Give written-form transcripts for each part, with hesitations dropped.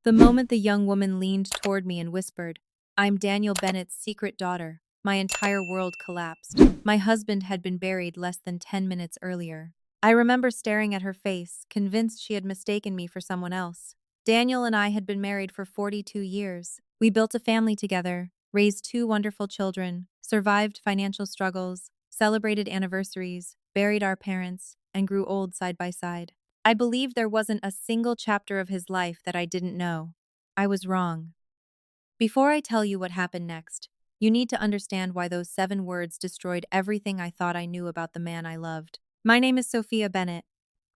The moment the young woman leaned toward me and whispered, "I'm Daniel Bennett's secret daughter," my entire world collapsed. My husband had been buried less than 10 minutes earlier. I remember staring at her face, convinced she had mistaken me for someone else. Daniel and I had been married for 42 years. We built a family together, raised two wonderful children, survived financial struggles, celebrated anniversaries, buried our parents, and grew old side by side. I believed there wasn't a single chapter of his life that I didn't know. I was wrong. Before I tell you what happened next, you need to understand why those 7 words destroyed everything I thought I knew about the man I loved. My name is Sophia Bennett.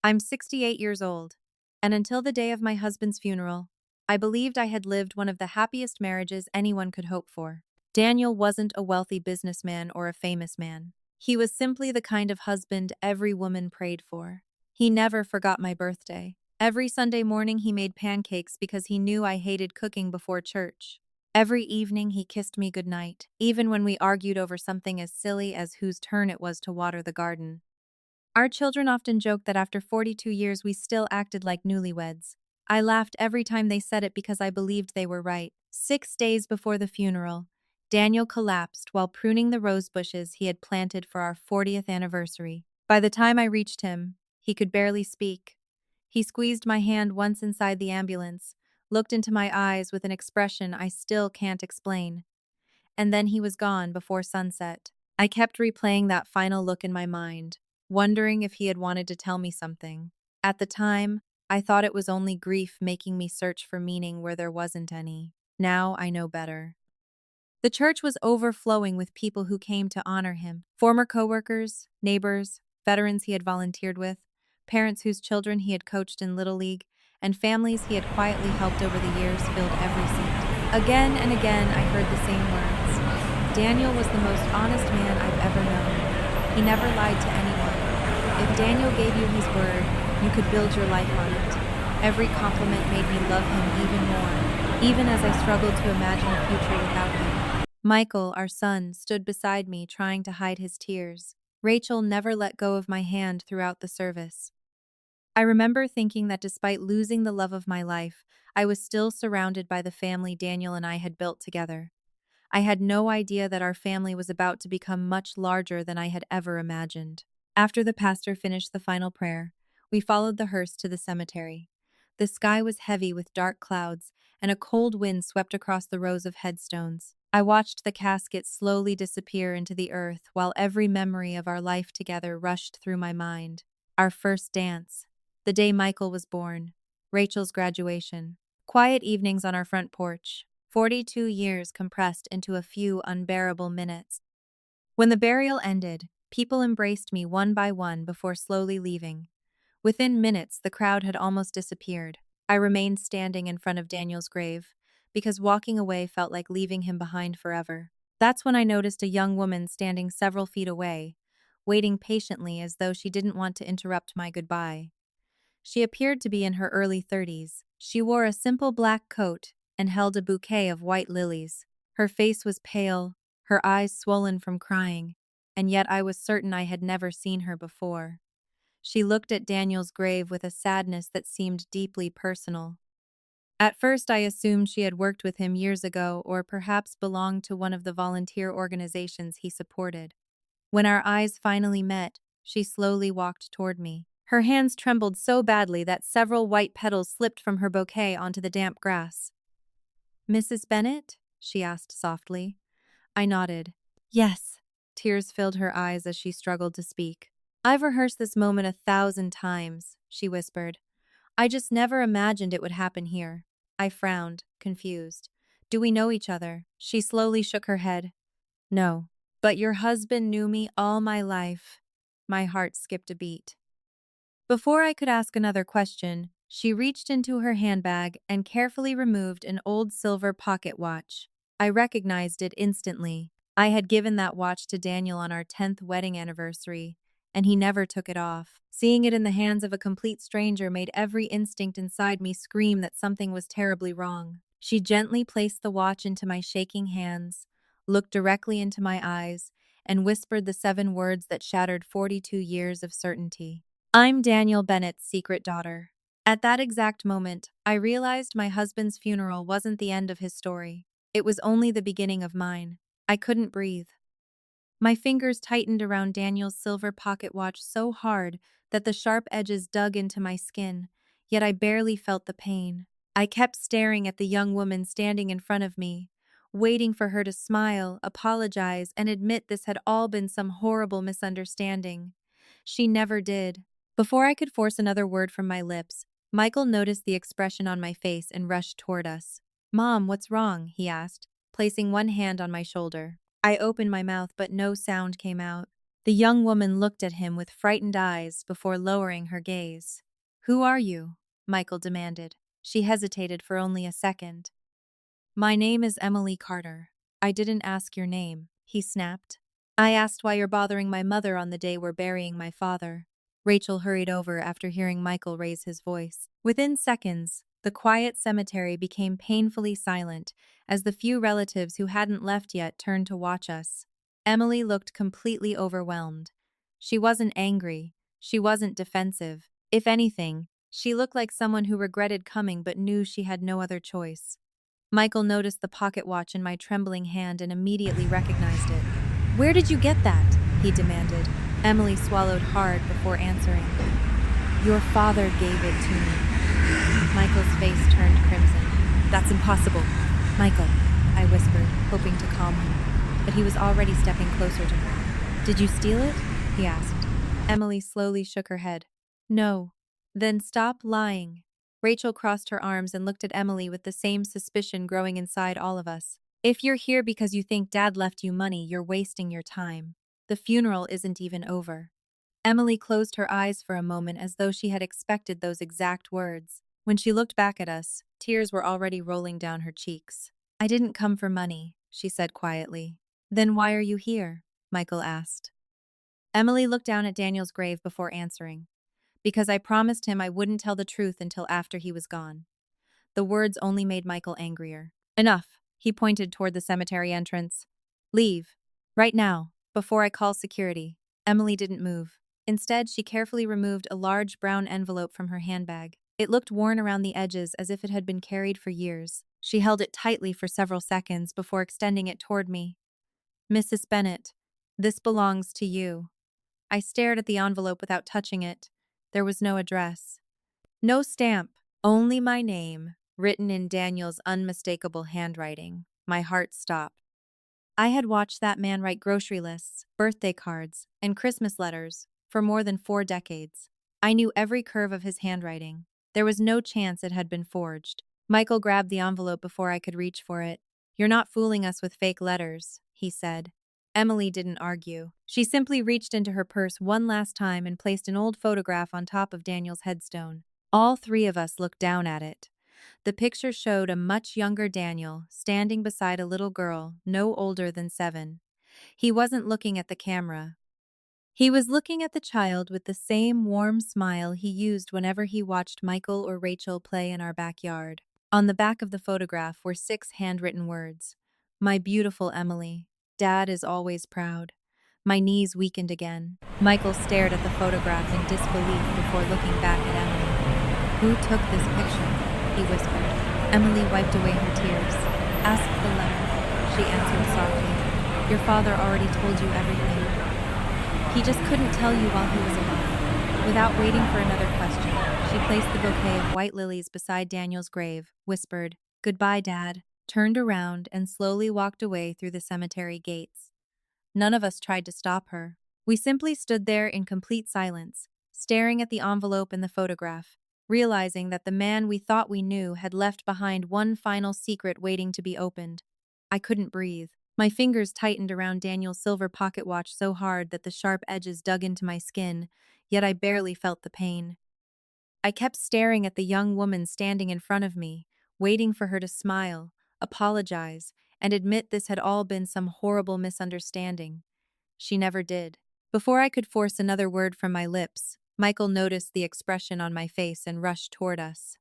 I'm 68 years old, and until the day of my husband's funeral, I believed I had lived one of the happiest marriages anyone could hope for. Daniel wasn't a wealthy businessman or a famous man. He was simply the kind of husband every woman prayed for. He never forgot my birthday. Every Sunday morning he made pancakes because he knew I hated cooking before church. Every evening he kissed me goodnight, even when we argued over something as silly as whose turn it was to water the garden. Our children often joke that after 42 years we still acted like newlyweds. I laughed every time they said it because I believed they were right. 6 days before the funeral, Daniel collapsed while pruning the rose bushes he had planted for our 40th anniversary. By the time I reached him, he could barely speak. He squeezed my hand once inside the ambulance, looked into my eyes with an expression I still can't explain, and then he was gone before sunset. I kept replaying that final look in my mind, wondering if he had wanted to tell me something. At the time, I thought it was only grief making me search for meaning where there wasn't any. Now I know better. The church was overflowing with people who came to honor him. Former coworkers, neighbors, veterans he had volunteered with, parents whose children he had coached in Little League, and families he had quietly helped over the years filled every seat. Again and again I heard the same words. Daniel was the most honest man I've ever known. He never lied to anyone. If Daniel gave you his word, you could build your life on it. Every compliment made me love him even more, even as I struggled to imagine a future without him. Michael, our son, stood beside me trying to hide his tears. Rachel never let go of my hand throughout the service. I remember thinking that despite losing the love of my life, I was still surrounded by the family Daniel and I had built together. I had no idea that our family was about to become much larger than I had ever imagined. After the pastor finished the final prayer, we followed the hearse to the cemetery. The sky was heavy with dark clouds, and a cold wind swept across the rows of headstones. I watched the casket slowly disappear into the earth while every memory of our life together rushed through my mind. Our first dance, the day Michael was born, Rachel's graduation, quiet evenings on our front porch, 42 years compressed into a few unbearable minutes. When the burial ended, people embraced me one by one before slowly leaving. Within minutes, the crowd had almost disappeared. I remained standing in front of Daniel's grave, because walking away felt like leaving him behind forever. That's when I noticed a young woman standing several feet away, waiting patiently as though she didn't want to interrupt my goodbye. She appeared to be in her early 30s. She wore a simple black coat and held a bouquet of white lilies. Her face was pale, her eyes swollen from crying, and yet I was certain I had never seen her before. She looked at Daniel's grave with a sadness that seemed deeply personal. At first I assumed she had worked with him years ago or perhaps belonged to one of the volunteer organizations he supported. When our eyes finally met, she slowly walked toward me. Her hands trembled so badly that several white petals slipped from her bouquet onto the damp grass. "Mrs. Bennett?" she asked softly. I nodded. "Yes." Tears filled her eyes as she struggled to speak. "I've rehearsed this moment 1,000 times," she whispered. "I just never imagined it would happen here." I frowned, confused. "Do we know each other?" She slowly shook her head. "No. But your husband knew me all my life." My heart skipped a beat. Before I could ask another question, she reached into her handbag and carefully removed an old silver pocket watch. I recognized it instantly. I had given that watch to Daniel on our 10th wedding anniversary, and he never took it off. Seeing it in the hands of a complete stranger made every instinct inside me scream that something was terribly wrong. She gently placed the watch into my shaking hands, looked directly into my eyes, and whispered the 7 words that shattered 42 years of certainty. "I'm Daniel Bennett's secret daughter." At that exact moment, I realized my husband's funeral wasn't the end of his story. It was only the beginning of mine. I couldn't breathe. My fingers tightened around Daniel's silver pocket watch so hard that the sharp edges dug into my skin, yet I barely felt the pain. I kept staring at the young woman standing in front of me, waiting for her to smile, apologize, and admit this had all been some horrible misunderstanding. She never did. Before I could force another word from my lips, Michael noticed the expression on my face and rushed toward us. "Mom, what's wrong?" he asked, placing one hand on my shoulder. I opened my mouth, but no sound came out. The young woman looked at him with frightened eyes before lowering her gaze. "Who are you?" Michael demanded. She hesitated for only a second. "My name is Emily Carter." "I didn't ask your name," he snapped. "I asked why you're bothering my mother on the day we're burying my father." Rachel hurried over after hearing Michael raise his voice. Within seconds, the quiet cemetery became painfully silent as the few relatives who hadn't left yet turned to watch us. Emily looked completely overwhelmed. She wasn't angry. She wasn't defensive. If anything, she looked like someone who regretted coming but knew she had no other choice. Michael noticed the pocket watch in my trembling hand and immediately recognized it. "Where did you get that?" he demanded. Emily swallowed hard before answering. "Your father gave it to me." Michael's face turned crimson. "That's impossible." "Michael," I whispered, hoping to calm him, but he was already stepping closer to her. "Did you steal it?" he asked. Emily slowly shook her head. "No." "Then stop lying." Rachel crossed her arms and looked at Emily with the same suspicion growing inside all of us. "If you're here because you think Dad left you money, you're wasting your time. The funeral isn't even over." Emily closed her eyes for a moment as though she had expected those exact words. When she looked back at us, tears were already rolling down her cheeks. "I didn't come for money," she said quietly. "Then why are you here?" Michael asked. Emily looked down at Daniel's grave before answering. "Because I promised him I wouldn't tell the truth until after he was gone." The words only made Michael angrier. "Enough." He pointed toward the cemetery entrance. "Leave. Right now, before I call security." Emily didn't move. Instead, she carefully removed a large brown envelope from her handbag. It looked worn around the edges as if it had been carried for years. She held it tightly for several seconds before extending it toward me. "Mrs. Bennett, this belongs to you." I stared at the envelope without touching it. There was no address. No stamp, only my name, written in Daniel's unmistakable handwriting. My heart stopped. I had watched that man write grocery lists, birthday cards, and Christmas letters for more than 4 decades. I knew every curve of his handwriting. There was no chance it had been forged. Michael grabbed the envelope before I could reach for it. "You're not fooling us with fake letters," he said. Emily didn't argue. She simply reached into her purse one last time and placed an old photograph on top of Daniel's headstone. All 3 of us looked down at it. The picture showed a much younger Daniel standing beside a little girl no older than 7. He wasn't looking at the camera. He was looking at the child with the same warm smile he used whenever he watched Michael or Rachel play in our backyard. On the back of the photograph were 6 handwritten words. "My beautiful Emily. Dad is always proud." My knees weakened again. Michael stared at the photograph in disbelief before looking back at Emily. "Who took this picture?" he whispered. Emily wiped away her tears. "Ask the letter," she answered softly. "Your father already told you everything. He just couldn't tell you while he was alive." Without waiting for another question, she placed the bouquet of white lilies beside Daniel's grave, whispered, "Goodbye, Dad," turned around and slowly walked away through the cemetery gates. None of us tried to stop her. We simply stood there in complete silence, staring at the envelope and the photograph, realizing that the man we thought we knew had left behind one final secret waiting to be opened. I couldn't breathe. My fingers tightened around Daniel's silver pocket watch so hard that the sharp edges dug into my skin, yet I barely felt the pain. I kept staring at the young woman standing in front of me, waiting for her to smile, apologize, and admit this had all been some horrible misunderstanding. She never did. Before I could force another word from my lips, Michael noticed the expression on my face and rushed toward us.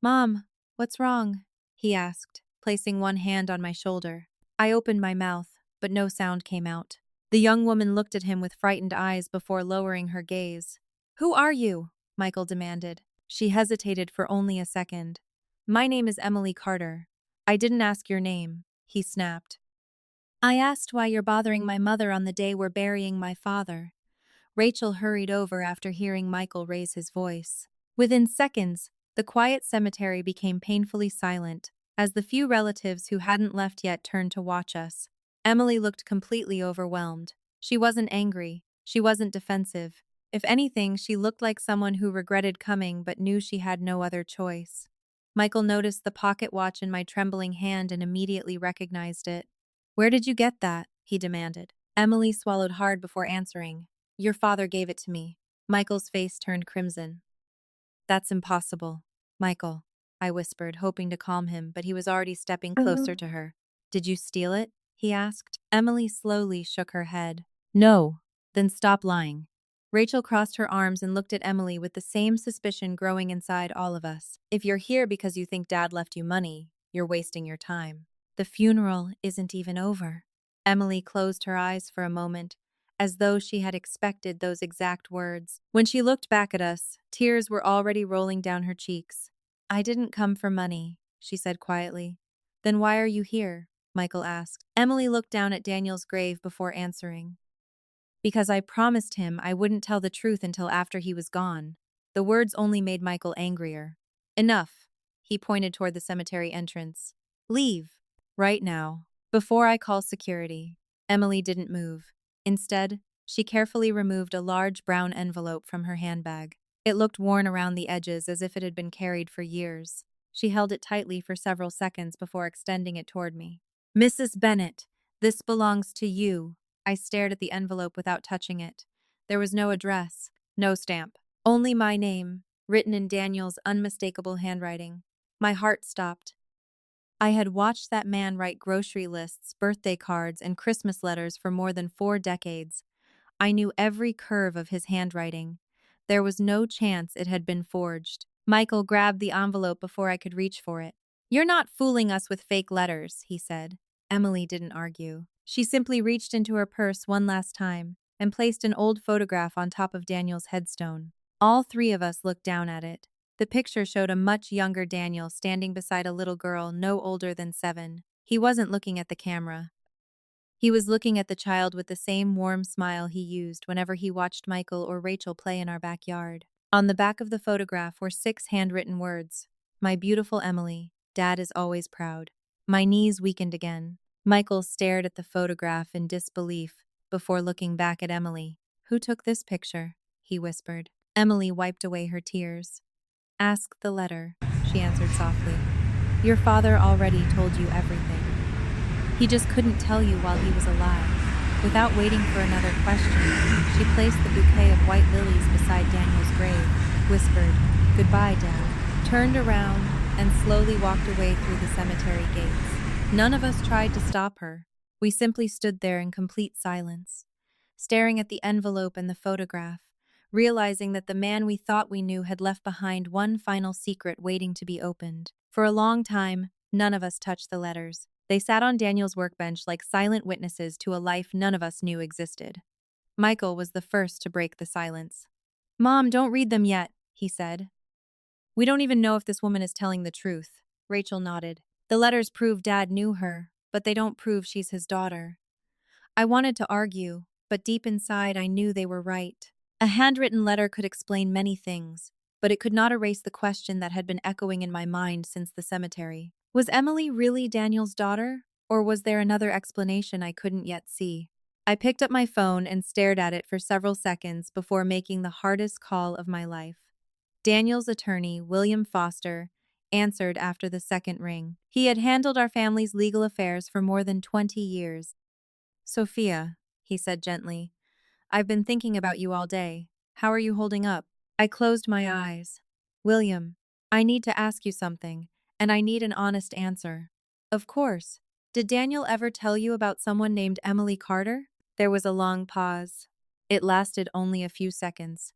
"Mom, what's wrong?" he asked, placing one hand on my shoulder. I opened my mouth, but no sound came out. The young woman looked at him with frightened eyes before lowering her gaze. "Who are you?" Michael demanded. She hesitated for only a second. My name is Emily Carter. I didn't ask your name, he snapped. I asked why you're bothering my mother on the day we're burying my father. Rachel hurried over after hearing Michael raise his voice. Within seconds, the quiet cemetery became painfully silent, as the few relatives who hadn't left yet turned to watch us. Emily looked completely overwhelmed. She wasn't angry. She wasn't defensive. If anything, she looked like someone who regretted coming but knew she had no other choice. Michael noticed the pocket watch in my trembling hand and immediately recognized it. Where did you get that? He demanded. Emily swallowed hard before answering. Your father gave it to me. Michael's face turned crimson. That's impossible. Michael, I whispered, hoping to calm him, but he was already stepping closer to her. Did you steal it? He asked. Emily slowly shook her head. No. Then stop lying. Rachel crossed her arms and looked at Emily with the same suspicion growing inside all of us. If you're here because you think Dad left you money, you're wasting your time. The funeral isn't even over. Emily closed her eyes for a moment, as though she had expected those exact words. When she looked back at us, tears were already rolling down her cheeks. I didn't come for money, she said quietly. Then why are you here? Michael asked. Emily looked down at Daniel's grave before answering. Because I promised him I wouldn't tell the truth until after he was gone. The words only made Michael angrier. Enough. He pointed toward the cemetery entrance. Leave. Right now. Before I call security. Emily didn't move. Instead, she carefully removed a large brown envelope from her handbag. It looked worn around the edges as if it had been carried for years. She held it tightly for several seconds before extending it toward me. Mrs. Bennett, this belongs to you. I stared at the envelope without touching it. There was no address, no stamp, only my name, written in Daniel's unmistakable handwriting. My heart stopped. I had watched that man write grocery lists, birthday cards, and Christmas letters for more than 4 decades. I knew every curve of his handwriting. There was no chance it had been forged. Michael grabbed the envelope before I could reach for it. You're not fooling us with fake letters, he said. Emily didn't argue. She simply reached into her purse one last time and placed an old photograph on top of Daniel's headstone. All 3 of us looked down at it. The picture showed a much younger Daniel standing beside a little girl no older than 7. He wasn't looking at the camera. He was looking at the child with the same warm smile he used whenever he watched Michael or Rachel play in our backyard. On the back of the photograph were 6 handwritten words. My beautiful Emily, Dad is always proud. My knees weakened again. Michael stared at the photograph in disbelief before looking back at Emily. Who took this picture? He whispered. Emily wiped away her tears. Ask the letter, she answered softly. Your father already told you everything. He just couldn't tell you while he was alive. Without waiting for another question, she placed the bouquet of white lilies beside Daniel's grave, whispered, Goodbye, Dad, turned around, and slowly walked away through the cemetery gates. None of us tried to stop her. We simply stood there in complete silence, staring at the envelope and the photograph, realizing that the man we thought we knew had left behind one final secret waiting to be opened. For a long time, none of us touched the letters. They sat on Daniel's workbench like silent witnesses to a life none of us knew existed. Michael was the first to break the silence. Mom, don't read them yet, he said. We don't even know if this woman is telling the truth. Rachel nodded. The letters prove Dad knew her, but they don't prove she's his daughter. I wanted to argue, but deep inside I knew they were right. A handwritten letter could explain many things, but it could not erase the question that had been echoing in my mind since the cemetery. Was Emily really Daniel's daughter, or was there another explanation I couldn't yet see? I picked up my phone and stared at it for several seconds before making the hardest call of my life. Daniel's attorney, William Foster, answered after the second ring. He had handled our family's legal affairs for more than 20 years. Sophia, he said gently, I've been thinking about you all day. How are you holding up? I closed my eyes. William, I need to ask you something, and I need an honest answer. Of course. Did Daniel ever tell you about someone named Emily Carter? There was a long pause. It lasted only a few seconds,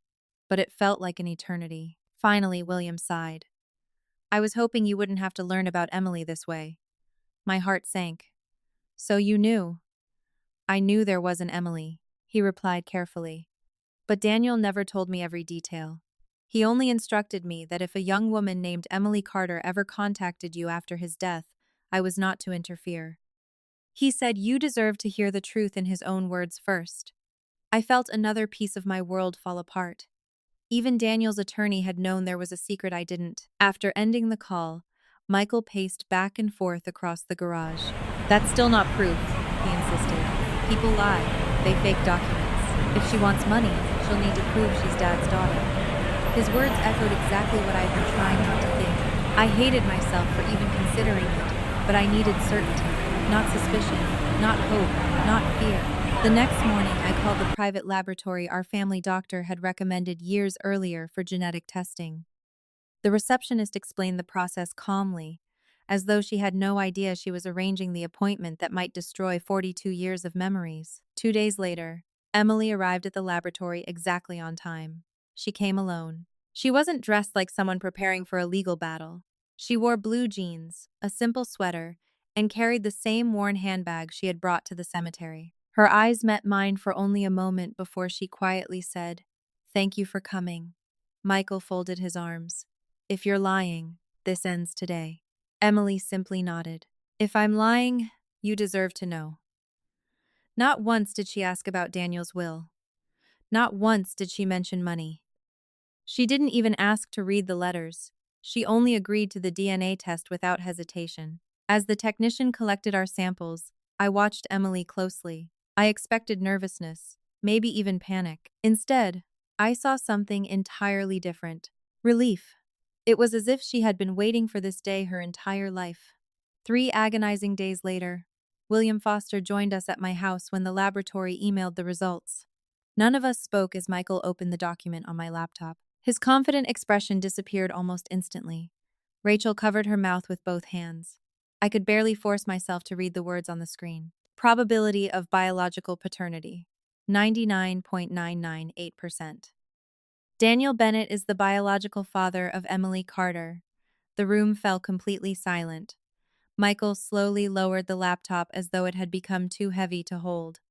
but it felt like an eternity. Finally, William sighed. I was hoping you wouldn't have to learn about Emily this way. My heart sank. So you knew? I knew there was an Emily, he replied carefully. But Daniel never told me every detail. He only instructed me that if a young woman named Emily Carter ever contacted you after his death, I was not to interfere. He said you deserved to hear the truth in his own words first. I felt another piece of my world fall apart. Even Daniel's attorney had known there was a secret I didn't. After ending the call, Michael paced back and forth across the garage. "That's still not proof," he insisted. "People lie. They fake documents. If she wants money, she'll need to prove she's Dad's daughter." His words echoed exactly what I had been trying not to think. I hated myself for even considering it, but I needed certainty, not suspicion, not hope, not fear. The next morning, I called the private laboratory our family doctor had recommended years earlier for genetic testing. The receptionist explained the process calmly, as though she had no idea she was arranging the appointment that might destroy 42 years of memories. 2 days later, Emily arrived at the laboratory exactly on time. She came alone. She wasn't dressed like someone preparing for a legal battle. She wore blue jeans, a simple sweater, and carried the same worn handbag she had brought to the cemetery. Her eyes met mine for only a moment before she quietly said, "Thank you for coming." Michael folded his arms. "If you're lying, this ends today." Emily simply nodded. "If I'm lying, you deserve to know." Not once did she ask about Daniel's will. Not once did she mention money. She didn't even ask to read the letters. She only agreed to the DNA test without hesitation. As the technician collected our samples, I watched Emily closely. I expected nervousness, maybe even panic. Instead, I saw something entirely different. Relief. It was as if she had been waiting for this day her entire life. 3 agonizing days later, William Foster joined us at my house when the laboratory emailed the results. None of us spoke as Michael opened the document on my laptop. His confident expression disappeared almost instantly. Rachel covered her mouth with both hands. I could barely force myself to read the words on the screen. Probability of biological paternity, 99.998%. Daniel Bennett is the biological father of Emily Carter. The room fell completely silent. Michael slowly lowered the laptop as though it had become too heavy to hold.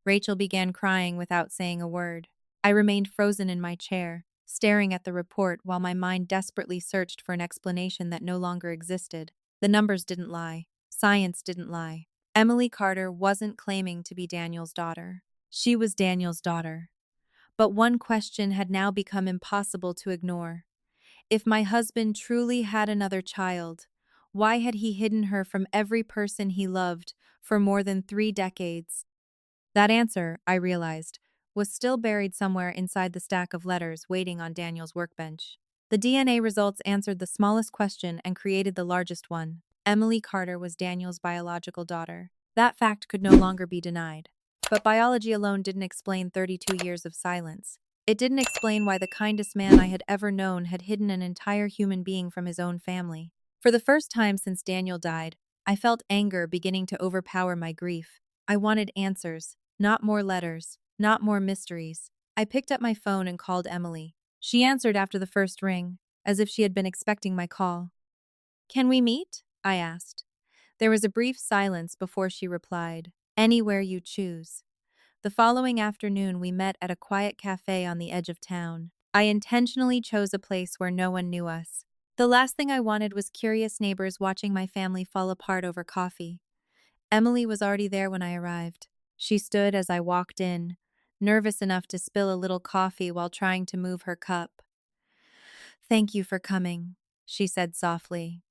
Rachel began crying without saying a word. I remained frozen in my chair, staring at the report while my mind desperately searched for an explanation that no longer existed. The numbers didn't lie. Science didn't lie. Emily Carter wasn't claiming to be Daniel's daughter. She was Daniel's daughter. But one question had now become impossible to ignore. If my husband truly had another child, why had he hidden her from every person he loved for more than 3 decades? That answer, I realized, was still buried somewhere inside the stack of letters waiting on Daniel's workbench. The DNA results answered the smallest question and created the largest one. Emily Carter was Daniel's biological daughter. That fact could no longer be denied. But biology alone didn't explain 32 years of silence. It didn't explain why the kindest man I had ever known had hidden an entire human being from his own family. For the first time since Daniel died, I felt anger beginning to overpower my grief. I wanted answers, not more letters, not more mysteries. I picked up my phone and called Emily. She answered after the first ring, as if she had been expecting my call. "Can we meet?" I asked. There was a brief silence before she replied, "Anywhere you choose." The following afternoon, we met at a quiet cafe on the edge of town. I intentionally chose a place where no one knew us. The last thing I wanted was curious neighbors watching my family fall apart over coffee. Emily was already there when I arrived. She stood as I walked in, nervous enough to spill a little coffee while trying to move her cup. "Thank you for coming," she said softly.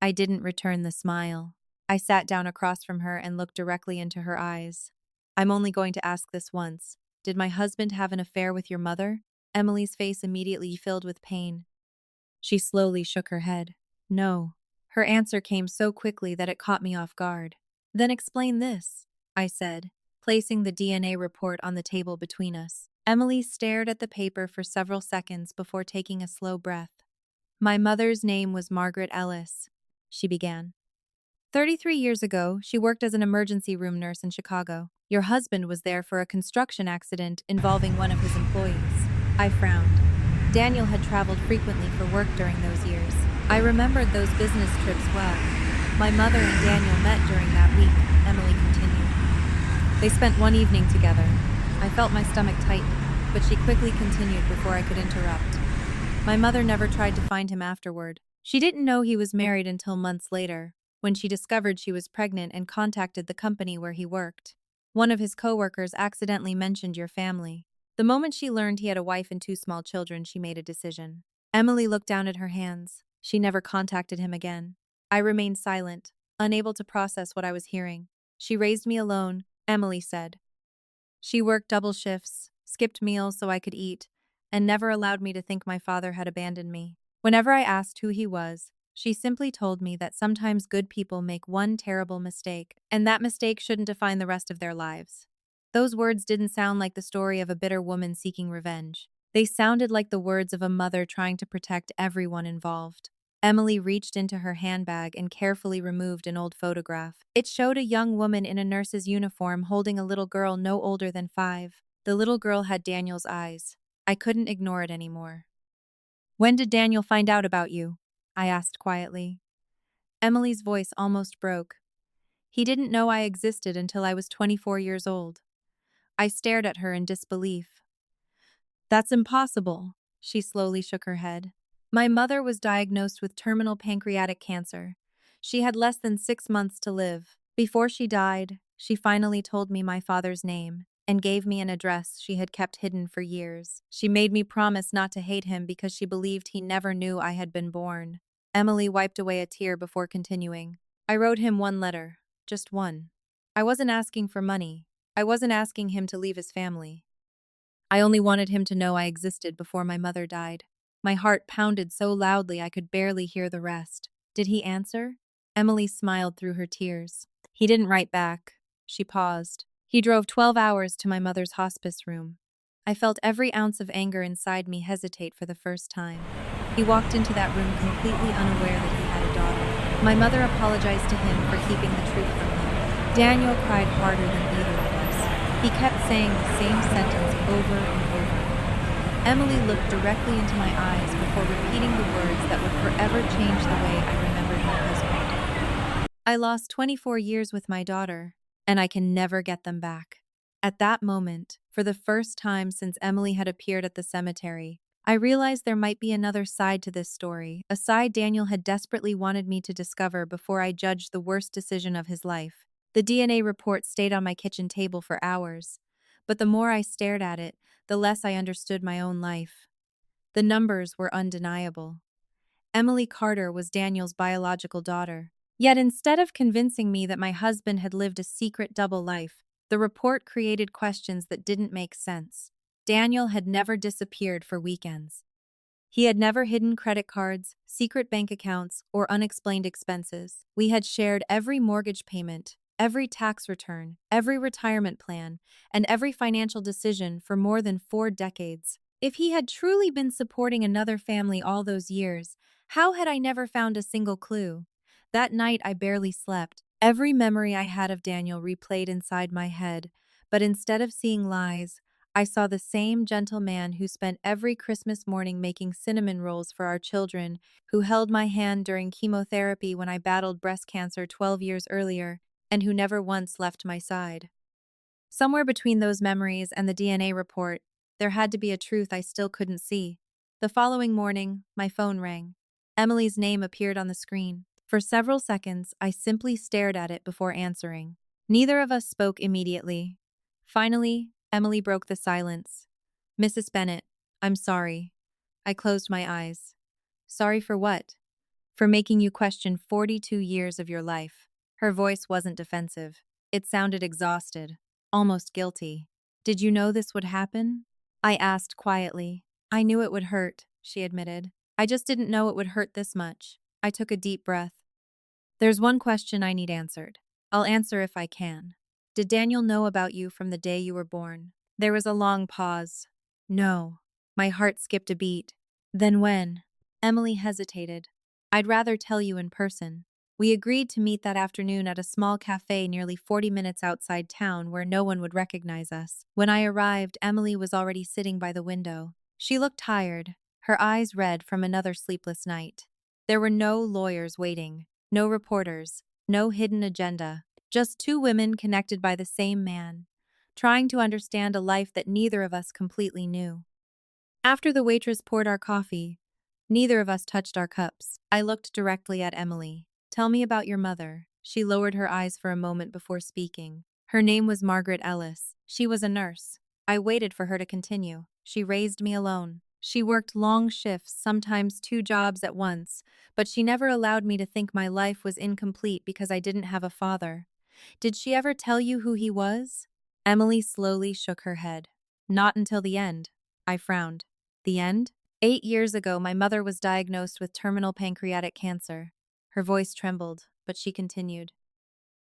I didn't return the smile. I sat down across from her and looked directly into her eyes. "I'm only going to ask this once. Did my husband have an affair with your mother?" Emily's face immediately filled with pain. She slowly shook her head. "No." Her answer came so quickly that it caught me off guard. "Then explain this," I said, placing the DNA report on the table between us. Emily stared at the paper for several seconds before taking a slow breath. "My mother's name was Margaret Ellis," she began. 33 years ago, she worked as an emergency room nurse in Chicago. Your husband was there for a construction accident involving one of his employees." I frowned. Daniel had traveled frequently for work during those years. I remembered those business trips well. "My mother and Daniel met during that week," Emily continued. "They spent one evening together." I felt my stomach tighten, but she quickly continued before I could interrupt. My mother never tried to find him afterward. She didn't know he was married until months later, when she discovered she was pregnant and contacted the company where he worked. One of his coworkers accidentally mentioned your family. The moment she learned he had a wife and two small children, she made a decision. Emily looked down at her hands. She never contacted him again. I remained silent, unable to process what I was hearing. She raised me alone, Emily said. She worked double shifts, skipped meals so I could eat, and never allowed me to think my father had abandoned me. Whenever I asked who he was, she simply told me that sometimes good people make one terrible mistake, and that mistake shouldn't define the rest of their lives. Those words didn't sound like the story of a bitter woman seeking revenge. They sounded like the words of a mother trying to protect everyone involved. Emily reached into her handbag and carefully removed an old photograph. It showed a young woman in a nurse's uniform holding a little girl no older than 5. The little girl had Daniel's eyes. I couldn't ignore it anymore. "When did Daniel find out about you?" I asked quietly. Emily's voice almost broke. "He didn't know I existed until I was 24 years old." I stared at her in disbelief. "That's impossible." She slowly shook her head. "My mother was diagnosed with terminal pancreatic cancer. She had less than 6 months to live. Before she died, she finally told me my father's name and gave me an address she had kept hidden for years. She made me promise not to hate him because she believed he never knew I had been born." Emily wiped away a tear before continuing. "I wrote him one letter, just one. I wasn't asking for money. I wasn't asking him to leave his family. I only wanted him to know I existed before my mother died." My heart pounded so loudly I could barely hear the rest. "Did he answer?" Emily smiled through her tears. "He didn't write back." She paused. "He drove 12 hours to my mother's hospice room." I felt every ounce of anger inside me hesitate for the first time. He walked into that room completely unaware that he had a daughter. My mother apologized to him for keeping the truth from him. Daniel cried harder than either of us. He kept saying the same sentence over and over. Emily looked directly into my eyes before repeating the words that would forever change the way I remembered my husband. "I lost 24 years with my daughter, and I can never get them back." At that moment, for the first time since Emily had appeared at the cemetery, I realized there might be another side to this story, a side Daniel had desperately wanted me to discover before I judged the worst decision of his life. The DNA report stayed on my kitchen table for hours, but the more I stared at it, the less I understood my own life. The numbers were undeniable. Emily Carter was Daniel's biological daughter. Yet instead of convincing me that my husband had lived a secret double life, the report created questions that didn't make sense. Daniel had never disappeared for weekends. He had never hidden credit cards, secret bank accounts, or unexplained expenses. We had shared every mortgage payment, every tax return, every retirement plan, and every financial decision for more than 4 decades. If he had truly been supporting another family all those years, how had I never found a single clue? That night I barely slept. Every memory I had of Daniel replayed inside my head, but instead of seeing lies, I saw the same gentle man who spent every Christmas morning making cinnamon rolls for our children, who held my hand during chemotherapy when I battled breast cancer 12 years earlier, and who never once left my side. Somewhere between those memories and the DNA report, there had to be a truth I still couldn't see. The following morning, my phone rang. Emily's name appeared on the screen. For several seconds, I simply stared at it before answering. Neither of us spoke immediately. Finally, Emily broke the silence. "Mrs. Bennett, I'm sorry." I closed my eyes. "Sorry for what?" "For making you question 42 years of your life." Her voice wasn't defensive. It sounded exhausted, almost guilty. "Did you know this would happen?" I asked quietly. "I knew it would hurt," she admitted. "I just didn't know it would hurt this much." I took a deep breath. "There's one question I need answered. I'll answer if I can. Did Daniel know about you from the day you were born?" There was a long pause. "No." My heart skipped a beat. "Then when?" Emily hesitated. "I'd rather tell you in person." We agreed to meet that afternoon at a small cafe nearly 40 minutes outside town where no one would recognize us. When I arrived, Emily was already sitting by the window. She looked tired, her eyes red from another sleepless night. There were no lawyers waiting, no reporters, no hidden agenda, just 2 women connected by the same man, trying to understand a life that neither of us completely knew. After the waitress poured our coffee, Neither of us touched our cups. I looked directly at Emily. Tell me about your mother. She lowered her eyes for a moment before speaking. Her name was Margaret Ellis. She was a nurse. I waited for her to continue. She raised me alone. She worked long shifts, sometimes 2 jobs at once, but she never allowed me to think my life was incomplete because I didn't have a father. Did she ever tell you who he was? Emily slowly shook her head. Not until the end. I frowned. The end? 8 years ago, my mother was diagnosed with terminal pancreatic cancer. Her voice trembled, but she continued.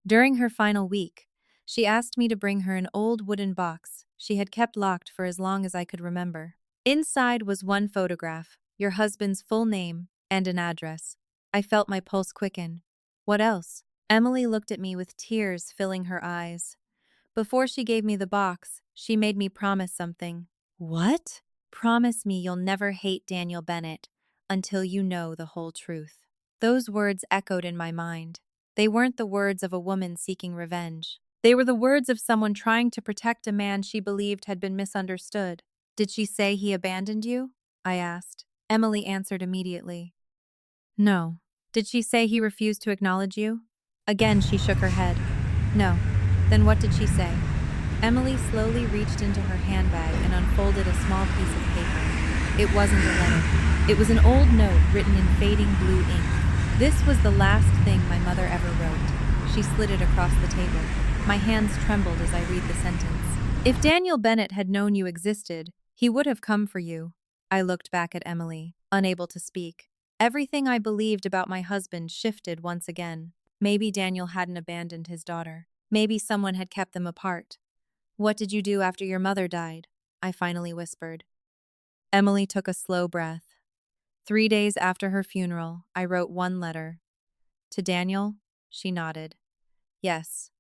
During her final week, she asked me to bring her an old wooden box she had kept locked for as long as I could remember. Inside was one photograph, your husband's full name, and an address. I felt my pulse quicken. What else? Emily looked at me with tears filling her eyes. Before she gave me the box, she made me promise something. What? Promise me you'll never hate Daniel Bennett until you know the whole truth. Those words echoed in my mind. They weren't the words of a woman seeking revenge. They were the words of someone trying to protect a man she believed had been misunderstood. Did she say he abandoned you? I asked. Emily answered immediately. No. Did she say he refused to acknowledge you? Again, she shook her head. No. Then what did she say? Emily slowly reached into her handbag and unfolded a small piece of paper. It wasn't a letter. It was an old note written in fading blue ink. This was the last thing my mother ever wrote. She slid it across the table. My hands trembled as I read the sentence. If Daniel Bennett had known you existed, he would have come for you. I looked back at Emily, unable to speak. Everything I believed about my husband shifted once again. Maybe Daniel hadn't abandoned his daughter. Maybe someone had kept them apart. What did you do after your mother died? I finally whispered. Emily took a slow breath. 3 days after her funeral, I wrote one letter. To Daniel? She nodded. Yes.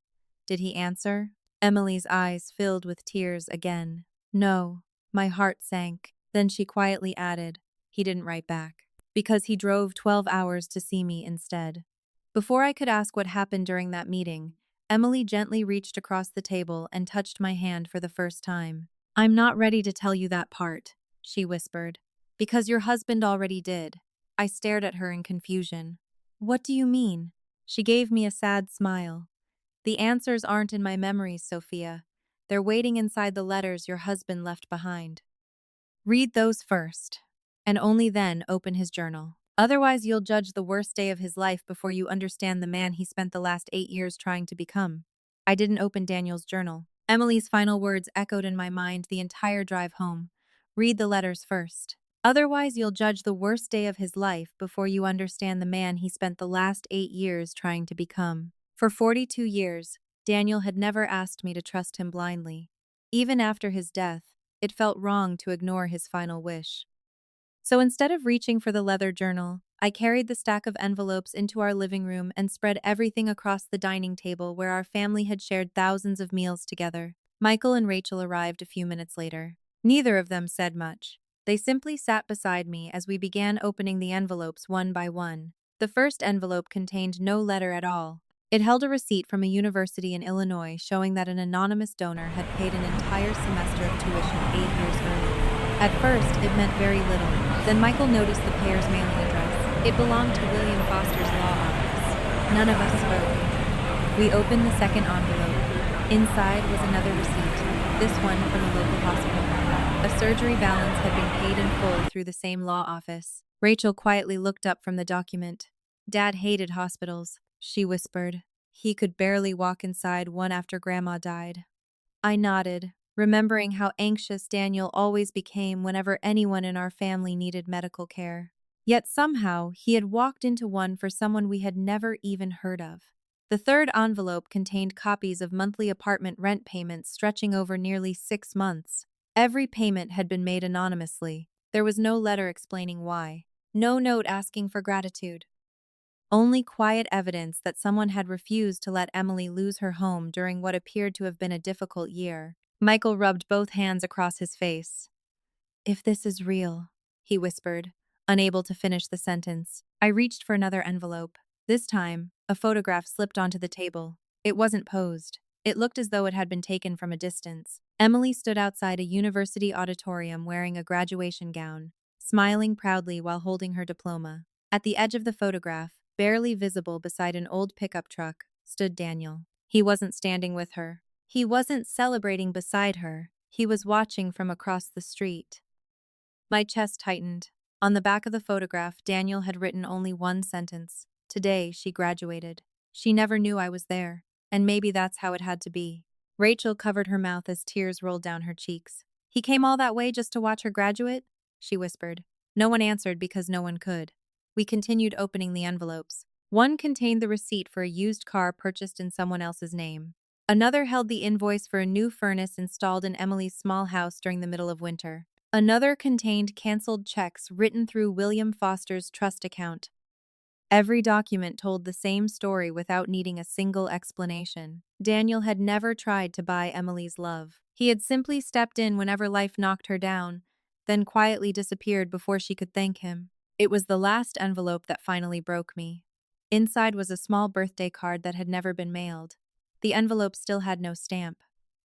Did he answer? Emily's eyes filled with tears again. No. My heart sank. Then she quietly added, he didn't write back. Because he drove 12 hours to see me instead. Before I could ask what happened during that meeting, Emily gently reached across the table and touched my hand for the first time. I'm not ready to tell you that part, she whispered. Because your husband already did. I stared at her in confusion. What do you mean? She gave me a sad smile. The answers aren't in my memories, Sophia. They're waiting inside the letters your husband left behind. Read those first, and only then open his journal. Otherwise, you'll judge the worst day of his life before you understand the man he spent the last 8 years trying to become. I didn't open Daniel's journal. Emily's final words echoed in my mind the entire drive home. Read the letters first. Otherwise, you'll judge the worst day of his life before you understand the man he spent the last 8 years trying to become. For 42 years, Daniel had never asked me to trust him blindly. Even after his death, it felt wrong to ignore his final wish. So instead of reaching for the leather journal, I carried the stack of envelopes into our living room and spread everything across the dining table where our family had shared thousands of meals together. Michael and Rachel arrived a few minutes later. Neither of them said much. They simply sat beside me as we began opening the envelopes one by one. The first envelope contained no letter at all. It held a receipt from a university in Illinois showing that an anonymous donor had paid an entire semester of tuition 8 years earlier. At first, it meant very little. Then Michael noticed the payer's mailing address. It belonged to William Foster's law office. None of us spoke. We opened the second envelope. Inside was another receipt, this one from a local hospital. A surgery balance had been paid in full through the same law office. Rachel quietly looked up from the document. Dad hated hospitals, she whispered. He could barely walk inside one after Grandma died. I nodded, remembering how anxious Daniel always became whenever anyone in our family needed medical care. Yet somehow, he had walked into one for someone we had never even heard of. The third envelope contained copies of monthly apartment rent payments stretching over nearly 6 months. Every payment had been made anonymously. There was no letter explaining why. No note asking for gratitude. Only quiet evidence that someone had refused to let Emily lose her home during what appeared to have been a difficult year. Michael rubbed both hands across his face. If this is real, he whispered, unable to finish the sentence. I reached for another envelope. This time, a photograph slipped onto the table. It wasn't posed. It looked as though it had been taken from a distance. Emily stood outside a university auditorium wearing a graduation gown. smiling proudly while holding her diploma. At the edge of the photograph, barely visible beside an old pickup truck, stood Daniel. He wasn't standing with her. He wasn't celebrating beside her. He was watching from across the street. My chest tightened. On the back of the photograph, Daniel had written only one sentence. Today, she graduated. She never knew I was there, and maybe that's how it had to be. Rachel covered her mouth as tears rolled down her cheeks. He came all that way just to watch her graduate? She whispered. No one answered because no one could. We continued opening the envelopes. One contained the receipt for a used car purchased in someone else's name. Another held the invoice for a new furnace installed in Emily's small house during the middle of winter. Another contained canceled checks written through William Foster's trust account. Every document told the same story without needing a single explanation. Daniel had never tried to buy Emily's love. He had simply stepped in whenever life knocked her down, then quietly disappeared before she could thank him. It was the last envelope that finally broke me. Inside was a small birthday card that had never been mailed. The envelope still had no stamp.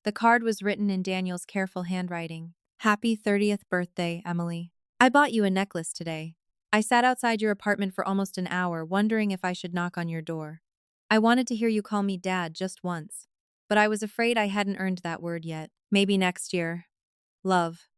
The card was written in Daniel's careful handwriting. Happy 30th birthday, Emily. I bought you a necklace today. I sat outside your apartment for almost an hour, wondering if I should knock on your door. I wanted to hear you call me Dad just once, but I was afraid I hadn't earned that word yet. Maybe next year. Love.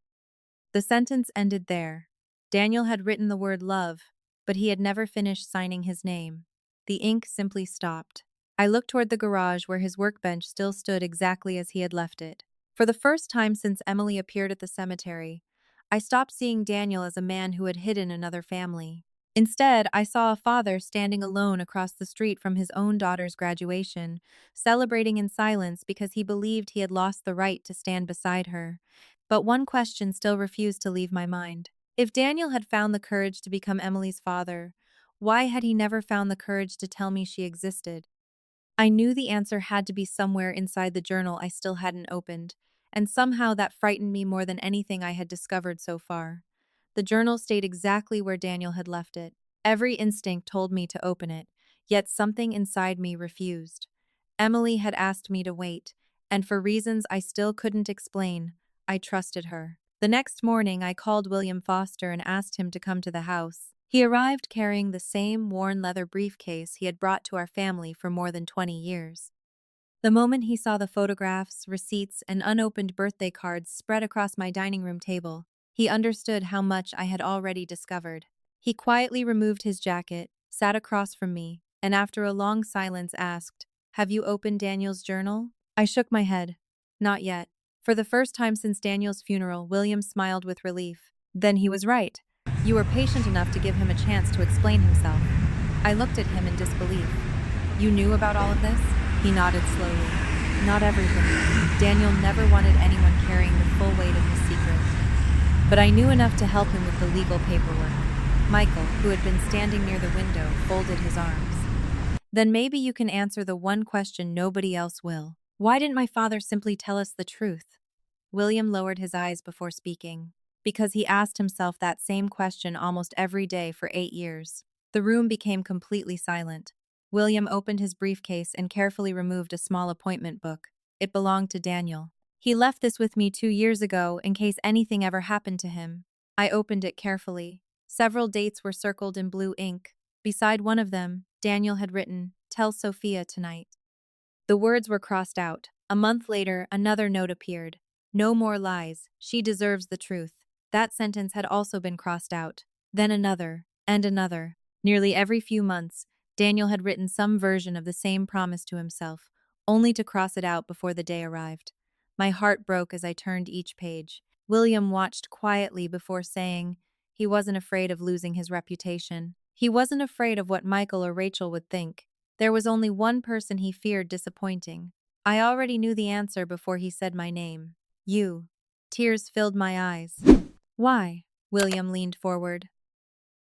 The sentence ended there. Daniel had written the word love, but he had never finished signing his name. The ink simply stopped. I looked toward the garage where his workbench still stood exactly as he had left it. For the first time since Emily appeared at the cemetery, I stopped seeing Daniel as a man who had hidden another family. Instead, I saw a father standing alone across the street from his own daughter's graduation, celebrating in silence because he believed he had lost the right to stand beside her. But one question still refused to leave my mind. If Daniel had found the courage to become Emily's father, why had he never found the courage to tell me she existed? I knew the answer had to be somewhere inside the journal I still hadn't opened, and somehow that frightened me more than anything I had discovered so far. The journal stayed exactly where Daniel had left it. Every instinct told me to open it, yet something inside me refused. Emily had asked me to wait, and for reasons I still couldn't explain, I trusted her. The next morning, I called William Foster and asked him to come to the house. He arrived carrying the same worn leather briefcase he had brought to our family for more than 20 years. The moment he saw the photographs, receipts, and unopened birthday cards spread across my dining room table, he understood how much I had already discovered. He quietly removed his jacket, sat across from me, and after a long silence asked, "Have you opened Daniel's journal?" I shook my head. Not yet. For the first time since Daniel's funeral, William smiled with relief. Then he was right. You were patient enough to give him a chance to explain himself. I looked at him in disbelief. You knew about all of this? He nodded slowly. Not everything. Daniel never wanted anyone carrying the full weight of his secret. But I knew enough to help him with the legal paperwork. Michael, who had been standing near the window, folded his arms. Then maybe you can answer the one question nobody else will. Why didn't my father simply tell us the truth? William lowered his eyes before speaking. Because he asked himself that same question almost every day for 8 years. The room became completely silent. William opened his briefcase and carefully removed a small appointment book. It belonged to Daniel. He left this with me 2 years ago in case anything ever happened to him. I opened it carefully. Several dates were circled in blue ink. Beside one of them, Daniel had written, "Tell Sophia tonight." The words were crossed out. A month later, another note appeared. "No more lies. She deserves the truth." That sentence had also been crossed out. Then another, and another. Nearly every few months, Daniel had written some version of the same promise to himself, only to cross it out before the day arrived. My heart broke as I turned each page. William watched quietly before saying he wasn't afraid of losing his reputation. He wasn't afraid of what Michael or Rachel would think. There was only one person he feared disappointing. I already knew the answer before he said my name. You. Tears filled my eyes. Why? William leaned forward.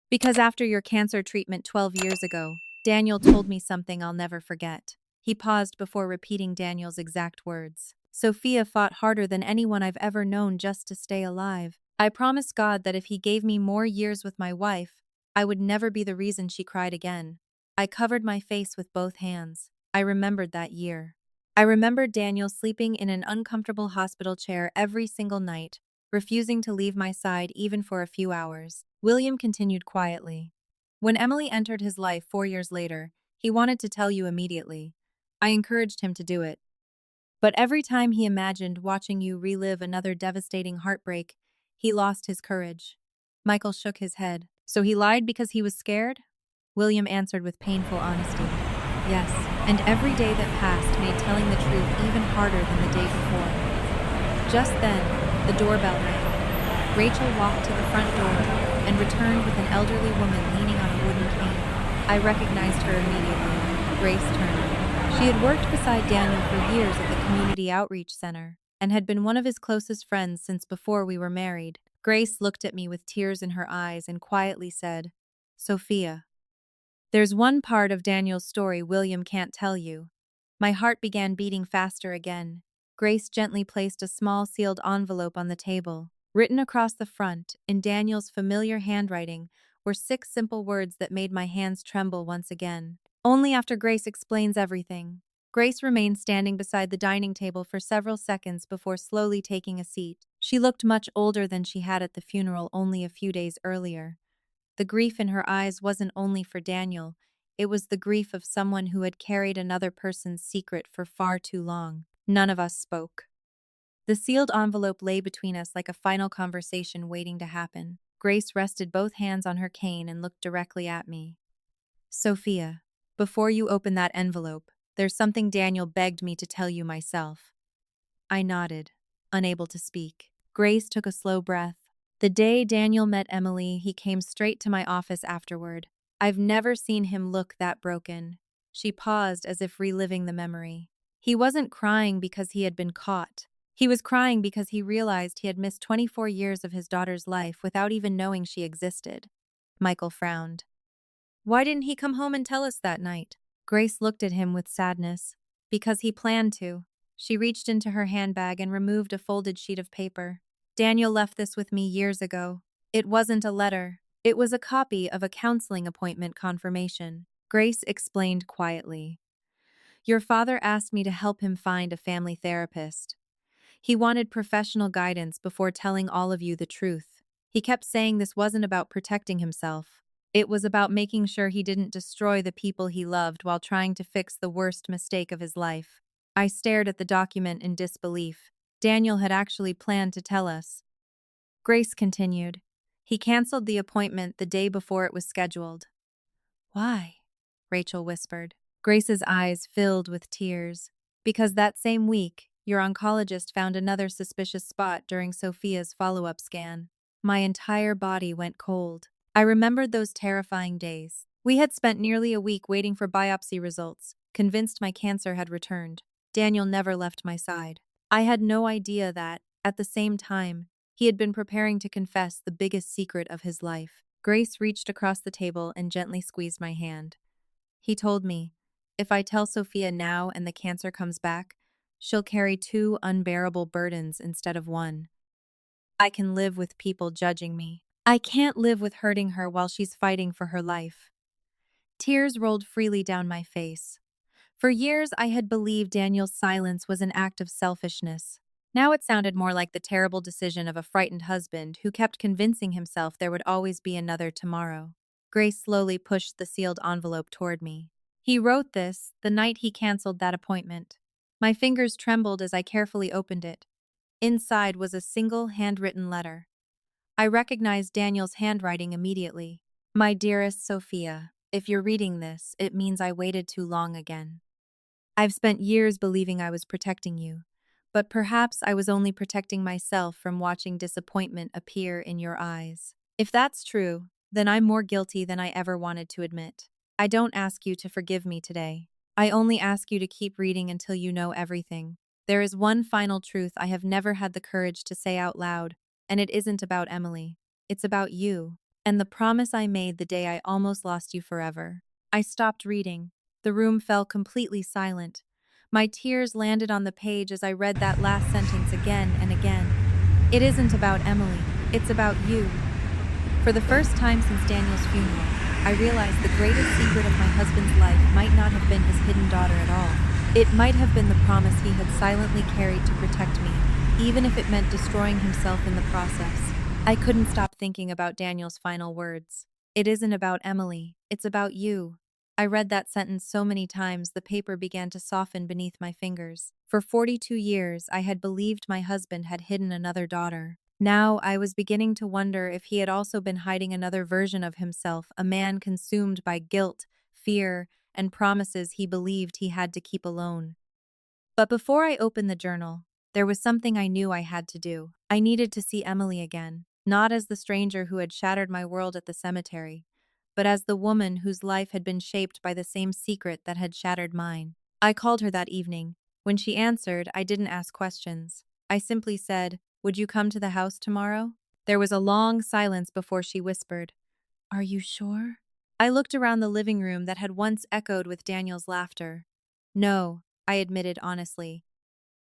Because after your cancer treatment 12 years ago, Daniel told me something I'll never forget. He paused before repeating Daniel's exact words. Sophia fought harder than anyone I've ever known just to stay alive. I promised God that if he gave me more years with my wife, I would never be the reason she cried again. I covered my face with both hands. I remembered that year. I remembered Daniel sleeping in an uncomfortable hospital chair every single night, refusing to leave my side even for a few hours. William continued quietly. When Emily entered his life 4 years later, he wanted to tell you immediately. I encouraged him to do it. But every time he imagined watching you relive another devastating heartbreak, he lost his courage. Michael shook his head. So he lied because he was scared? William answered with painful honesty. Yes, and every day that passed made telling the truth even harder than the day before. Just then, the doorbell rang. Rachel walked to the front door and returned with an elderly woman leaning on a wooden cane. I recognized her immediately. Grace Turner. She had worked beside Daniel for years at the Community Outreach Center and had been one of his closest friends since before we were married. Grace looked at me with tears in her eyes and quietly said, "Sophia, there's one part of Daniel's story William can't tell you." My heart began beating faster again. Grace gently placed a small sealed envelope on the table. Written across the front, in Daniel's familiar handwriting, were 6 simple words that made my hands tremble once again. Only after Grace explains everything. Grace remained standing beside the dining table for several seconds before slowly taking a seat. She looked much older than she had at the funeral only a few days earlier. The grief in her eyes wasn't only for Daniel, it was the grief of someone who had carried another person's secret for far too long. None of us spoke. The sealed envelope lay between us like a final conversation waiting to happen. Grace rested both hands on her cane and looked directly at me. "Sophia, before you open that envelope, there's something Daniel begged me to tell you myself." I nodded, unable to speak. Grace took a slow breath. The day Daniel met Emily, he came straight to my office afterward. I've never seen him look that broken. She paused as if reliving the memory. He wasn't crying because he had been caught. He was crying because he realized he had missed 24 years of his daughter's life without even knowing she existed. Michael frowned. "Why didn't he come home and tell us that night?" Grace looked at him with sadness. "Because he planned to." She reached into her handbag and removed a folded sheet of paper. "Daniel left this with me years ago. It wasn't a letter. It was a copy of a counseling appointment confirmation." Grace explained quietly. "Your father asked me to help him find a family therapist. He wanted professional guidance before telling all of you the truth. He kept saying this wasn't about protecting himself. It was about making sure he didn't destroy the people he loved while trying to fix the worst mistake of his life." I stared at the document in disbelief. Daniel had actually planned to tell us. Grace continued. "He canceled the appointment the day before it was scheduled." "Why?" Rachel whispered. Grace's eyes filled with tears. "Because that same week, your oncologist found another suspicious spot during Sophia's follow-up scan." My entire body went cold. I remembered those terrifying days. We had spent nearly a week waiting for biopsy results, convinced my cancer had returned. Daniel never left my side. I had no idea that, at the same time, he had been preparing to confess the biggest secret of his life. Grace reached across the table and gently squeezed my hand. "He told me, if I tell Sophia now and the cancer comes back, she'll carry 2 unbearable burdens instead of 1. I can live with people judging me. I can't live with hurting her while she's fighting for her life." Tears rolled freely down my face. For years, I had believed Daniel's silence was an act of selfishness. Now it sounded more like the terrible decision of a frightened husband who kept convincing himself there would always be another tomorrow. Grace slowly pushed the sealed envelope toward me. "He wrote this the night he canceled that appointment." My fingers trembled as I carefully opened it. Inside was a single handwritten letter. I recognized Daniel's handwriting immediately. "My dearest Sophia, if you're reading this, it means I waited too long again. I've spent years believing I was protecting you, but perhaps I was only protecting myself from watching disappointment appear in your eyes. If that's true, then I'm more guilty than I ever wanted to admit. I don't ask you to forgive me today. I only ask you to keep reading until you know everything. There is one final truth I have never had the courage to say out loud, and it isn't about Emily. It's about you, and the promise I made the day I almost lost you forever." I stopped reading. The room fell completely silent. My tears landed on the page as I read that last sentence again and again. "It isn't about Emily, it's about you." For the first time since Daniel's funeral, I realized the greatest secret of my husband's life might not have been his hidden daughter at all. It might have been the promise he had silently carried to protect me, even if it meant destroying himself in the process. I couldn't stop thinking about Daniel's final words. It isn't about Emily, it's about you. I read that sentence so many times the paper began to soften beneath my fingers. For 42 years, I had believed my husband had hidden another daughter. Now I was beginning to wonder if he had also been hiding another version of himself, a man consumed by guilt, fear, and promises he believed he had to keep alone. But before I opened the journal, there was something I knew I had to do. I needed to see Emily again, not as the stranger who had shattered my world at the cemetery, but as the woman whose life had been shaped by the same secret that had shattered mine. I called her that evening. When she answered, I didn't ask questions. I simply said, "Would you come to the house tomorrow?" There was a long silence before she whispered, "Are you sure?" I looked around the living room that had once echoed with Daniel's laughter. "No," I admitted honestly.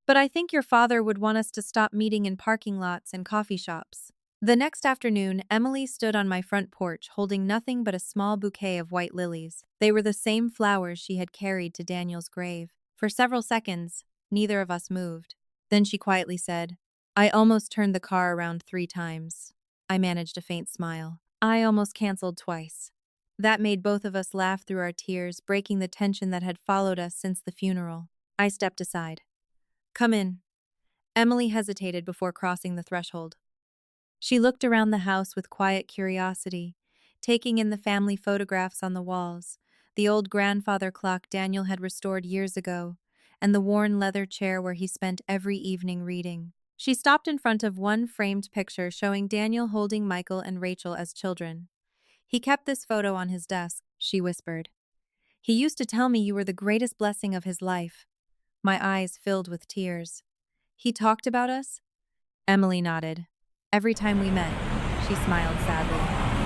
"But I think your father would want us to stop meeting in parking lots and coffee shops." The next afternoon, Emily stood on my front porch holding nothing but a small bouquet of white lilies. They were the same flowers she had carried to Daniel's grave. For several seconds, neither of us moved. Then she quietly said, "I almost turned the car around 3 times." I managed a faint smile. "I almost canceled twice." That made both of us laugh through our tears, breaking the tension that had followed us since the funeral. I stepped aside. "Come in." Emily hesitated before crossing the threshold. She looked around the house with quiet curiosity, taking in the family photographs on the walls, the old grandfather clock Daniel had restored years ago, and the worn leather chair where he spent every evening reading. She stopped in front of one framed picture showing Daniel holding Michael and Rachel as children. "He kept this photo on his desk," she whispered. "He used to tell me you were the greatest blessing of his life." My eyes filled with tears. "He talked about us?" Emily nodded. "Every time we met." She smiled sadly.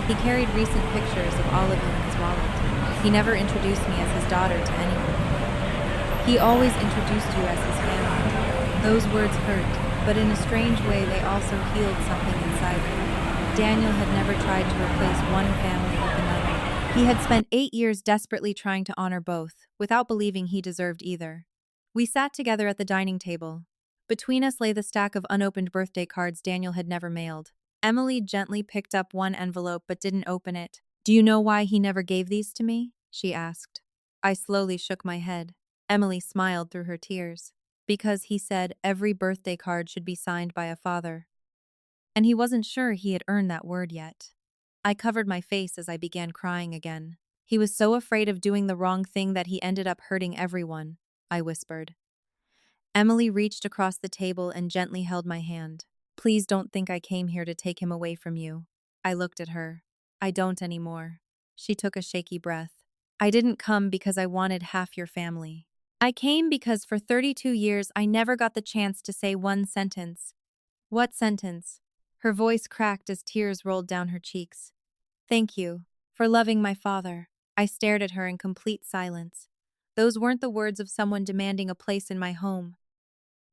"He carried recent pictures of all of you in his wallet. He never introduced me as his daughter to anyone. He always introduced you as his family." Those words hurt, but in a strange way they also healed something inside me. Daniel had never tried to replace one family with another. He had spent 8 years desperately trying to honor both, without believing he deserved either. We sat together at the dining table. Between us lay the stack of unopened birthday cards Daniel had never mailed. Emily gently picked up one envelope but didn't open it. "Do you know why he never gave these to me?" she asked. I slowly shook my head. Emily smiled through her tears. "Because he said every birthday card should be signed by a father. And he wasn't sure he had earned that word yet." I covered my face as I began crying again. "He was so afraid of doing the wrong thing that he ended up hurting everyone," I whispered. Emily reached across the table and gently held my hand. "Please don't think I came here to take him away from you." I looked at her. "I don't anymore." She took a shaky breath. "I didn't come because I wanted half your family. I came because for 32 years I never got the chance to say one sentence." "What sentence?" Her voice cracked as tears rolled down her cheeks. "Thank you for loving my father." I stared at her in complete silence. Those weren't the words of someone demanding a place in my home.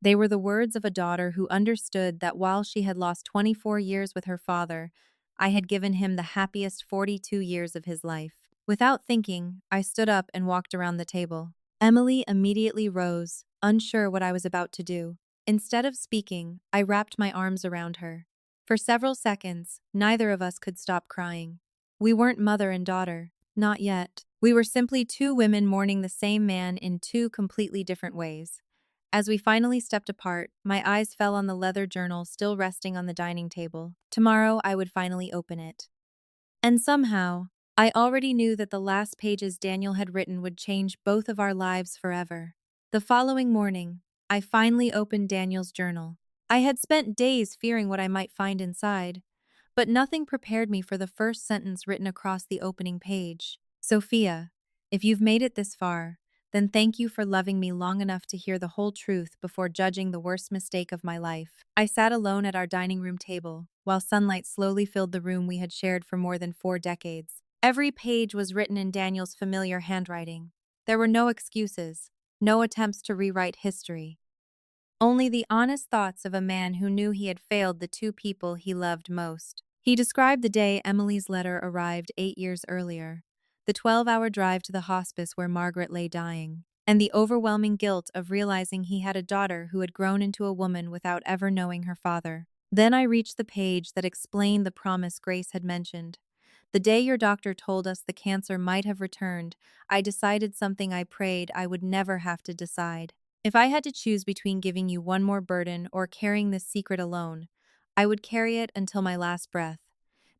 They were the words of a daughter who understood that while she had lost 24 years with her father, I had given him the happiest 42 years of his life. Without thinking, I stood up and walked around the table. Emily immediately rose, unsure what I was about to do. Instead of speaking, I wrapped my arms around her. For several seconds, neither of us could stop crying. We weren't mother and daughter, not yet. We were simply two women mourning the same man in two completely different ways. As we finally stepped apart, my eyes fell on the leather journal still resting on the dining table. Tomorrow, I would finally open it. And somehow, I already knew that the last pages Daniel had written would change both of our lives forever. The following morning, I finally opened Daniel's journal. I had spent days fearing what I might find inside, but nothing prepared me for the first sentence written across the opening page. "Sophia, if you've made it this far, then thank you for loving me long enough to hear the whole truth before judging the worst mistake of my life." I sat alone at our dining room table, while sunlight slowly filled the room we had shared for more than 4 decades. Every page was written in Daniel's familiar handwriting. There were no excuses, no attempts to rewrite history. Only the honest thoughts of a man who knew he had failed the two people he loved most. He described the day Emily's letter arrived 8 years earlier, the 12-hour drive to the hospice where Margaret lay dying. and the overwhelming guilt of realizing he had a daughter who had grown into a woman without ever knowing her father. Then I reached the page that explained the promise Grace had mentioned. The day your doctor told us the cancer might have returned, I decided something I prayed I would never have to decide. If I had to choose between giving you one more burden or carrying this secret alone, I would carry it until my last breath.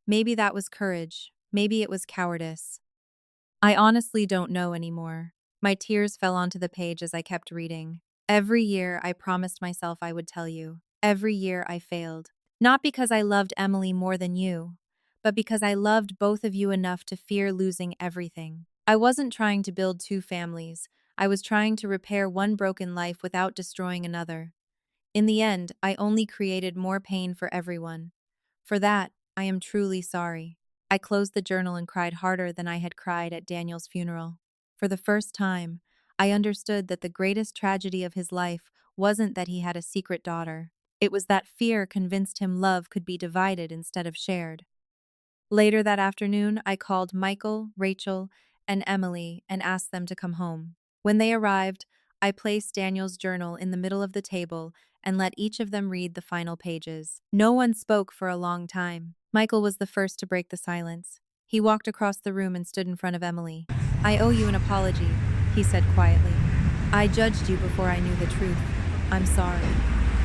Maybe that was courage. Maybe it was cowardice. I honestly don't know anymore. My tears fell onto the page as I kept reading. Every year I promised myself I would tell you. Every year I failed. Not because I loved Emily more than you, but because I loved both of you enough to fear losing everything. I wasn't trying to build two families. I was trying to repair one broken life without destroying another. In the end, I only created more pain for everyone. For that, I am truly sorry. I closed the journal and cried harder than I had cried at Daniel's funeral. For the first time, I understood that the greatest tragedy of his life wasn't that he had a secret daughter. It was that fear convinced him love could be divided instead of shared. Later that afternoon, I called Michael, Rachel, and Emily and asked them to come home. When they arrived, I placed Daniel's journal in the middle of the table and let each of them read the final pages. No one spoke for a long time. Michael was the first to break the silence. He walked across the room and stood in front of Emily. "I owe you an apology," he said quietly. "I judged you before I knew the truth. I'm sorry."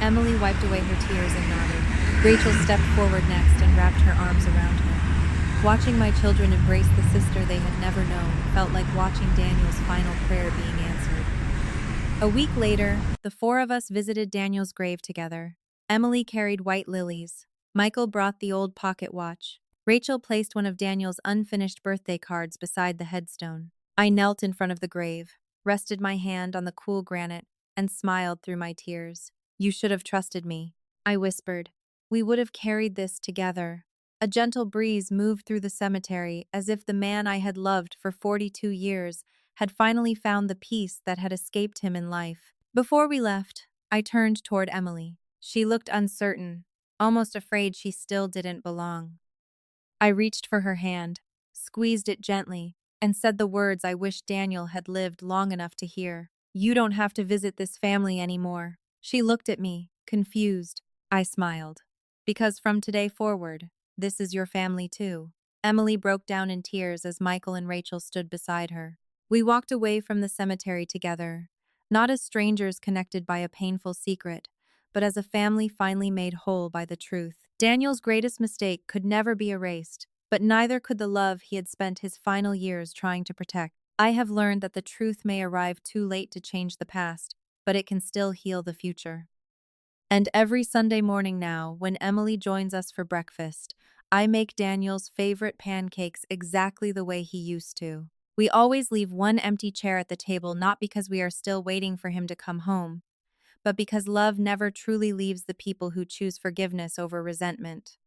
Emily wiped away her tears and nodded. Rachel stepped forward next and wrapped her arms around her. Watching my children embrace the sister they had never known felt like watching Daniel's final prayer being answered. A week later, the four of us visited Daniel's grave together. Emily carried white lilies. Michael brought the old pocket watch. Rachel placed one of Daniel's unfinished birthday cards beside the headstone. I knelt in front of the grave, rested my hand on the cool granite, and smiled through my tears. "You should have trusted me," I whispered. "We would have carried this together." A gentle breeze moved through the cemetery as if the man I had loved for 42 years had finally found the peace that had escaped him in life. Before we left, I turned toward Emily. She looked uncertain, almost afraid she still didn't belong. I reached for her hand, squeezed it gently, and said the words I wished Daniel had lived long enough to hear. "You don't have to visit this family anymore." She looked at me, confused. I smiled. "Because from today forward, this is your family too." Emily broke down in tears as Michael and Rachel stood beside her. We walked away from the cemetery together, not as strangers connected by a painful secret, but as a family finally made whole by the truth. Daniel's greatest mistake could never be erased, but neither could the love he had spent his final years trying to protect. I have learned that the truth may arrive too late to change the past, but it can still heal the future. And every Sunday morning now, when Emily joins us for breakfast, I make Daniel's favorite pancakes exactly the way he used to. We always leave one empty chair at the table not because we are still waiting for him to come home, but because love never truly leaves the people who choose forgiveness over resentment.